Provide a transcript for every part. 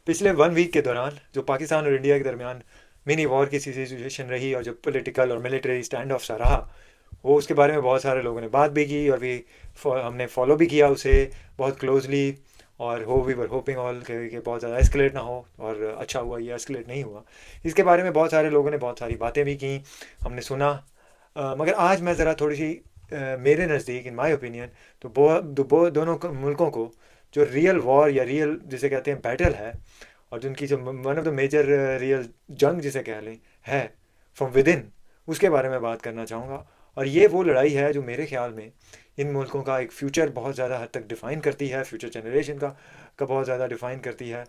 पिछले 1 वीक के दौरान जो पाकिस्तान और इंडिया के दरमियान मिनी वॉर की सी सिचुएशन रही और जो पॉलिटिकल और मिलिट्री स्टैंड ऑफ सा रहा, वो उसके बारे में बहुत सारे लोगों ने बात भी की और भी हमने फॉलो भी किया उसे बहुत क्लोजली। और वी वर होपिंग ऑल कि बहुत ज़्यादा एस्केलेट ना हो, और अच्छा हुआ ये एस्केलेट नहीं हुआ। इसके बारे में बहुत सारे लोगों ने बहुत सारी बातें भी की, हमने सुना। मगर आज मैं ज़रा थोड़ी सी मेरे नज़दीक, इन माय ओपिनियन, तो दोनों मुल्कों को जो रियल वॉर या रियल जिसे कहते हैं बैटल है, और जिनकी जो one of the major real जंग जिसे कह लें है फ्रॉम विद इन, उसके बारे में बात करना चाहूँगा। और ये वो लड़ाई है जो मेरे ख्याल में इन मुल्कों का एक फ़्यूचर बहुत ज़्यादा हद तक डिफ़ाइन करती है, फ्यूचर जनरेशन का बहुत ज़्यादा डिफ़ाइन करती है।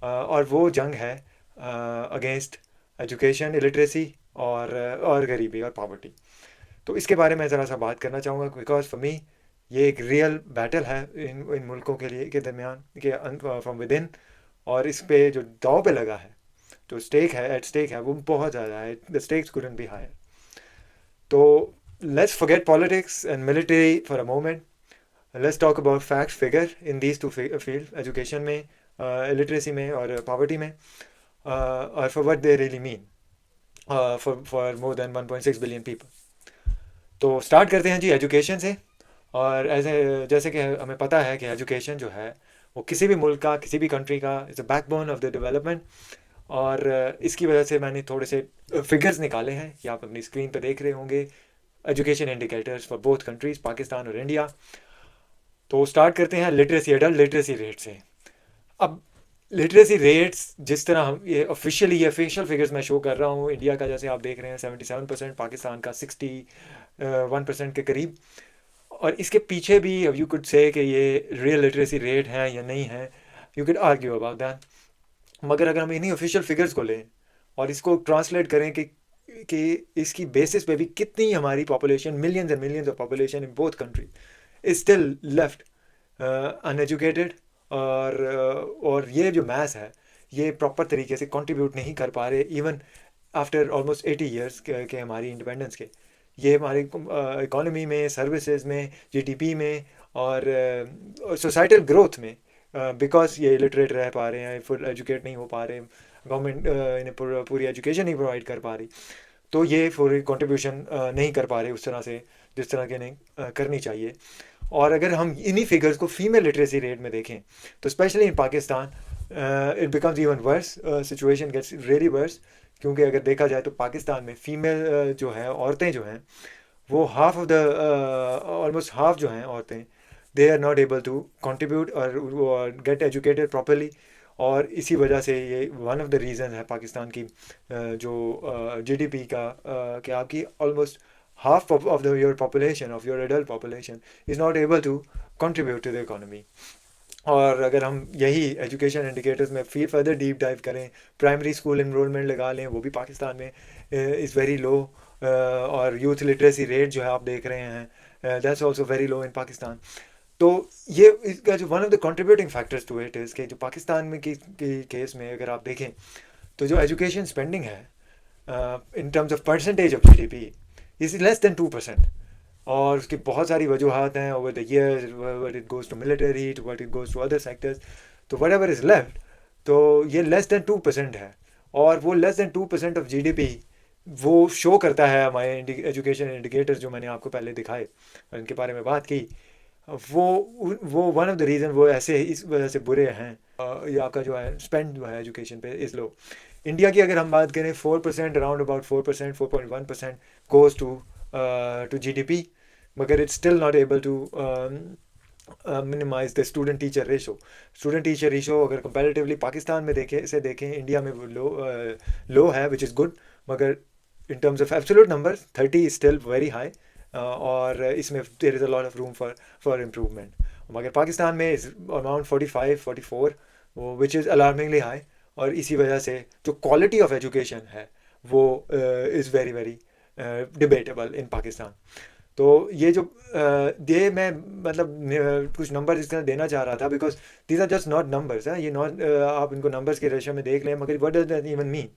और वो जंग है अगेंस्ट एजुकेशन, इलिटरेसी और गरीबी और पॉवर्टी। तो इसके बारे में ज़रा सा बात करना चाहूँगा, बिकॉज फॉर मी ये एक रियल बैटल है इन मुल्कों के लिए के दरमियान के फ्रॉम विद इन। और इस पे जो दाव पे लगा है, जो स्टेक है, एट स्टेक है, वो बहुत ज़्यादा है। The stakes couldn't be higher. तो let's forget politics and military for a moment. Let's talk about facts figure in these two field, education में, लिटरेसी में और पॉवर्टी में, और for what they really mean for more than 1.6 billion people. तो start करते हैं जी education से। और ऐसे जैसे कि हमें पता है कि एजुकेशन जो है वो किसी भी मुल्क का, किसी भी कंट्री का is a backbone of the development. और इसकी वजह से मैंने थोड़े से फिगर्स निकाले हैं कि आप अपनी स्क्रीन पर देख रहे होंगे, education indicators for both countries, Pakistan और इंडिया। तो स्टार्ट करते हैं लिटरेसी, एडल्ट लिटरेसी रेट से। अब लिटरेसी रेट्स जिस तरह हम ये ऑफिशियल फिगर्स मैं शो कर रहा हूँ, इंडिया का जैसे आप देख रहे हैं 77%, पाकिस्तान का 61% के करीब। और इसके पीछे भी अब यू कुड से कि ये रियल लिटरेसी रेट है या नहीं है, you could argue about that. मगर अगर हम इन्हीं ऑफिशियल फिगर्स को लें और इसको ट्रांसलेट करें कि इसकी बेसिस पे भी कितनी हमारी population, millions and millions of population in both country is still left uneducated. और ये जो मैस है ये प्रॉपर तरीके से कंट्रीब्यूट नहीं कर पा रहे, इवन आफ्टर ऑलमोस्ट 80 ईयर्स के हमारी इंडिपेंडेंस के। ये हमारी इकोनॉमी में, सर्विसेज में, जीडीपी में और सोसाइटल ग्रोथ में, बिकॉज ये इलिटरेट रह पा रहे हैं, फुल एजुकेट नहीं हो पा रहे, गवर्नमेंट इन्हें पूरी एजुकेशन नहीं प्रोवाइड कर पा रही, तो ये पूरी कंट्रीब्यूशन नहीं कर पा रहे उस तरह से जिस तरह के इन्हें करनी चाहिए। और अगर हम इन्हीं फिगर्स को फीमेल लिटरेसी रेट में देखें तो specially in Pakistan it becomes even worse, situation gets really worse. क्योंकि अगर देखा जाए तो पाकिस्तान में फीमेल जो है, औरतें जो हैं, वो half of the almost half जो हैं औरतें, they are not able to contribute और गेट एजुकेटेड प्रॉपरली। और इसी वजह से ये वन ऑफ द रीज़न है पाकिस्तान की जो जीडीपी का कि आपकी almost half of your population, of your adult population, is not able to contribute to the economy. और अगर हम यही एजुकेशन इंडिकेटर्स में फिर फर्दर डीप डाइव करें, प्राइमरी स्कूल इनरोलमेंट लगा लें, वो भी पाकिस्तान में इज़ वेरी लो। और यूथ लिटरेसी रेट जो है आप देख रहे हैं, that's also very low in Pakistan. तो ये इसका जो one of the contributing factors to it is कि जो पाकिस्तान में की केस में अगर आप देखें तो जो एजुकेशन स्पेंडिंग है in terms of percentage of GDP is less than 2%। और उसकी बहुत सारी वजूहत हैं over the years, what it goes to military, to what it goes to other sectors. तो वट एवर इज़ लेफ्ट, तो ये लेस देन 2% है। और वो लेस देन 2% ऑफ जीडीपी वो शो करता है हमारे एजुकेशन इंडिकेटर्स जो मैंने आपको पहले दिखाए और इनके बारे में बात की। वो वन ऑफ द रीज़न वो ऐसे इस वजह से बुरे हैं। ये आपका जो है स्पेंड जो है एजुकेशन पे इज़ लो। इंडिया की अगर हम बात करें 4%, around about 4%, 4.1% goes to GDP. मगर it's still not able to minimize the student teacher ratio. Student teacher ratio अगर कंपैरेटिवली पाकिस्तान में देखें इंडिया में लो है, विच इज़ गुड। मगर in terms of absolute number 30 is still very high. और इसमें there is a lot of room for improvement. मगर पाकिस्तान में is around 45, 44, which is alarmingly high. और इसी वजह से जो क्वालिटी ऑफ एजुकेशन है वो इज़ वेरी वेरी डिबेटेबल इन पाकिस्तान। तो ये जो ये मैं मतलब कुछ नंबर इस तरह देना चाह रहा था, because these are just not numbers है। ये नॉट आप इनको नंबर्स के रेशो में देख लें, मगर what does that even mean?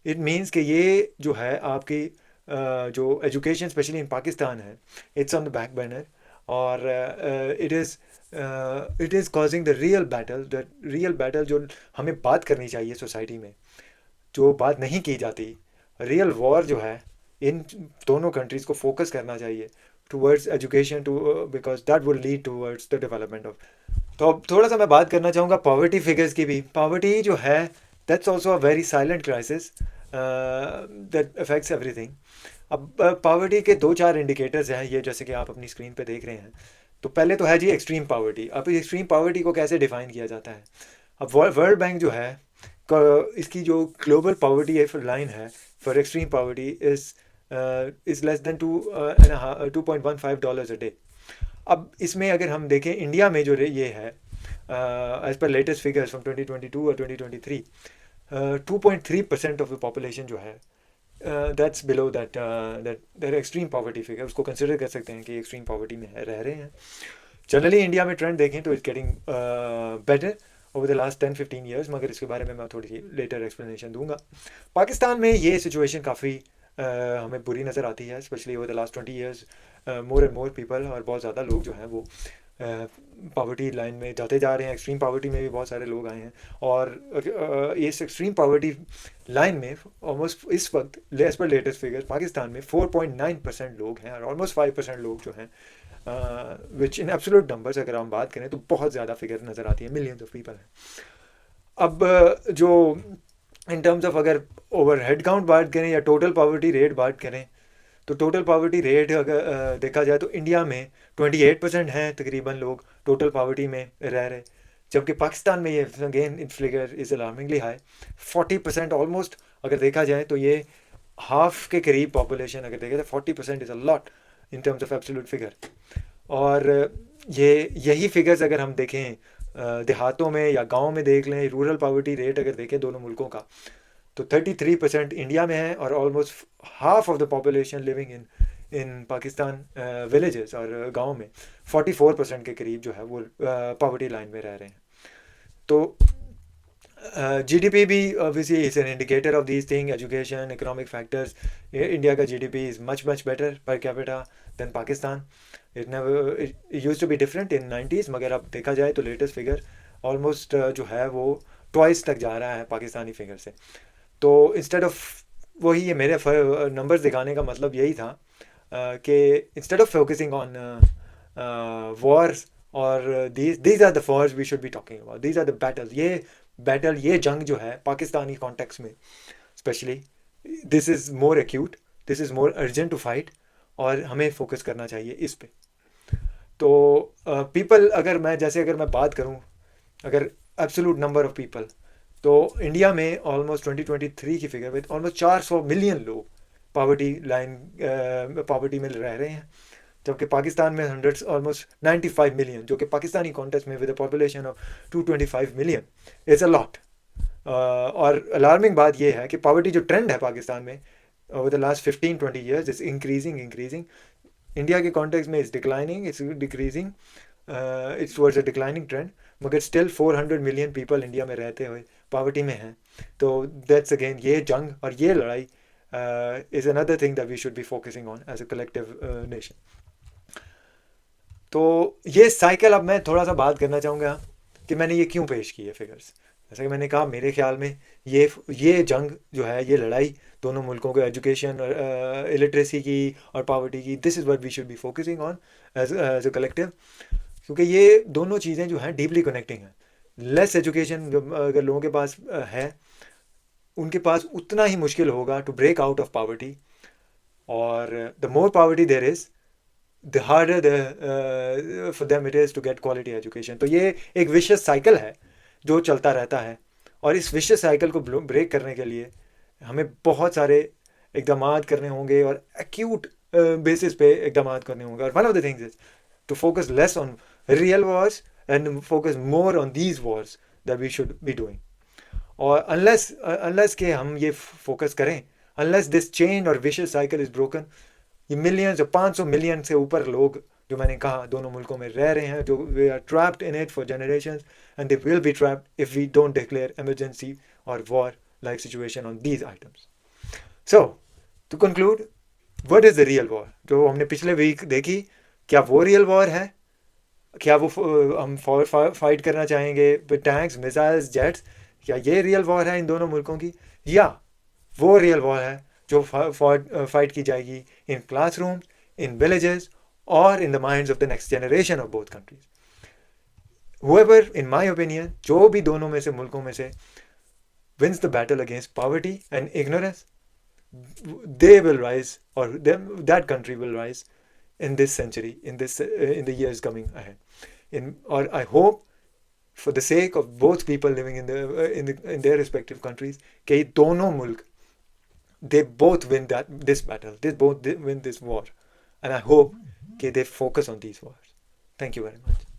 It means कि ये जो है आपकी जो एजुकेशन स्पेशली इन पाकिस्तान है, it's on the back burner. और it is causing the real battle जो हमें बात करनी चाहिए सोसाइटी में, जो बात नहीं की जाती। रियल वॉर जो है, इन दोनों कंट्रीज़ को फोकस करना चाहिए towards education, too because that will lead towards the development of. तो अब थोड़ा सा मैं बात करना चाहूँगा पॉवर्टी फिगर्स की भी। पॉवर्टी जो है, that's also a very silent crisis that affects everything. अब पॉवर्टी के 2-4 इंडिकेटर्स हैं, ये जैसे कि आप अपनी स्क्रीन पे देख रहे हैं। तो पहले तो है जी एक्सट्रीम पॉवर्टी। अब एक्सट्रीम पॉवर्टी को कैसे डिफाइन किया जाता है? अब वर्ल्ड बैंक जो है, इसकी जो ग्लोबल पॉवर्टी लाइन है for extreme poverty is less than $2.15 a day. अब इसमें अगर हम देखें इंडिया में जो ये है, as per latest figures from 2022 और 2023, 2.3% ऑफ द पॉपुलेशन जो है, that's below that extreme poverty figure, उसको कंसिडर कर सकते हैं कि एक्सट्रीम पॉवर्टी में रह रहे हैं। जनरली इंडिया में ट्रेंड देखें तो it's getting better over the last 10-15 years, मगर इसके बारे में मैं थोड़ी सी लेटर एक्सप्लेनेशन दूंगा। पाकिस्तान में ये सिचुएशन काफ़ी हमें बुरी नज़र आती है, specially over the last 20 years. More and more people, और बहुत ज़्यादा लोग जो हैं वो पॉवर्टी लाइन में जाते जा रहे हैं। एक्सट्रीम पॉवर्टी में भी बहुत सारे लोग आए हैं, और इस एक्सट्रीम पॉवर्टी लाइन में ऑलमोस्ट इस वक्त as per latest figures Pakistan में 4.9% लोग हैं, और ऑलमोस्ट 5% लोग जो हैं, विच इन एब्सोल्यूट नंबर्स अगर हम बात करें तो बहुत ज़्यादा फिगर नज़र आती है, मिलियंस ऑफ पीपल हैं। अब जो इन टर्म्स ऑफ अगर ओवर हेड काउंट बात करें या टोटल पॉवर्टी रेट बात करें, तो टोटल पॉवर्टी रेट अगर देखा जाए तो इंडिया में 28% हैं तकरीबन लोग टोटल पॉवर्टी में रह रहे, जबकि पाकिस्तान में ये again in figure is alarmingly high, 40% almost. अगर देखा जाए तो ये हाफ के करीब पॉपुलेशन अगर देखा जाए, 40% is a lot in terms of absolute figure. और यही फिगर्स अगर हम देखें देहातों में या गाँव में देख लें, रूरल पॉवर्टी रेट अगर देखें दोनों मुल्कों का, तो 33% इंडिया में है, और almost half of the population living in Pakistan villages और गांव में 44% के करीब जो है वो पॉवर्टी लाइन में रह रहे हैं। तो जीडीपी भी obviously is an indicator of these thing, education, economic factors. India का GDP is much better per capita than Pakistan. It use to be different in 90s, मगर अब देखा जाए तो लेटेस्ट फिगर ऑलमोस्ट जो है वो ट्वाइस तक जा रहा है पाकिस्तानी फिगर से। तो इंस्टेड ऑफ वही, ये मेरे नंबर्स दिखाने का मतलब यही था कि instead of focusing on wars और these are the wars we should be talking about, these are the battle, ये जंग जो है पाकिस्तानी कॉन्टेक्स्ट में specially, this is more acute, this is more urgent to fight, और हमें फोकस करना चाहिए इस पे। तो पीपल अगर मैं बात करूँ, अगर एब्सोल्यूट नंबर ऑफ पीपल, तो इंडिया में ऑलमोस्ट 2023 की फिगर में ऑलमोस्ट 400 मिलियन लोग पॉवर्टी में रह रहे हैं, जबकि पाकिस्तान में ऑलमोस्ट 95 मिलियन, जो कि पाकिस्तानी कॉन्टेक्स्ट में with a population of 225 million is a lot. और अलार्मिंग बात यह है कि पॉवर्टी जो ट्रेंड है पाकिस्तान में over the last 15-20 years is increasing. India के कॉन्टेक्स्ट में is declining, it's decreasing, it's towards a declining trend, मगर स्टिल 400 मिलियन पीपल इंडिया में रहते हुए पॉवर्टी में हैं। तो दैट्स अगेन, ये जंग और ये लड़ाई is another thing that we should be focusing on as a collective nation. तो ये साइकिल, अब मैं थोड़ा सा बात करना चाहूँगा कि मैंने ये क्यों पेश की है फिगर्स। जैसा कि मैंने कहा, मेरे ख्याल में ये जंग जो है, ये लड़ाई दोनों मुल्कों के एजुकेशन, इलिटरेसी की और पॉवर्टी की, this is what we should be focusing on as a collective, क्योंकि ये दोनों चीज़ें जो हैं डीपली कनेक्टिंग हैं। लेस एजुकेशन अगर लोगों के पास है, उनके पास उतना ही मुश्किल होगा to break out of poverty, और the more poverty there is, the harder for them it is to get quality education. तो ये एक विशियस साइकिल है जो चलता रहता है, और इस विशियस साइकिल को ब्रेक करने के लिए हमें बहुत सारे इकदाम करने होंगे, और एक्यूट बेसिस पे इकदाम करने होंगे। और one of the things is to focus less on real wars and focus more on these wars that we should be doing. और अनलेस के हम ये फोकस करें, अनलेस दिस चेन और विशियस साइकिल इज ब्रोकन, ये millions, 500 million से ऊपर लोग जो मैंने कहा दोनों मुल्कों में रह रहे हैं, जो we are trapped in it for generations, and they will be trapped if we don't declare emergency और war like situation on these items. So to conclude, what is the real war? जो हमने पिछले week देखी क्या वो real war है? क्या वो हम फाइट करना चाहेंगे विद टैंक्स, मिसाइल्स, जेट्स? क्या ये रियल वॉर है इन दोनों मुल्कों की? या वो रियल वॉर है जो फाइट की जाएगी इन क्लासरूम्स, इन विलेजेस और in the minds of the next generation of both countries? Whoever, in my opinion, जो भी दोनों में से मुल्कों में से wins the battle against poverty and ignorance, they will rise, or that country will rise in this century, in the years coming ahead. Or I hope, for the sake of both people living in their respective countries, कि ये दोनों मुल्क, they both win this battle, they both win this war, and I hope that they focus on these wars. Thank you very much.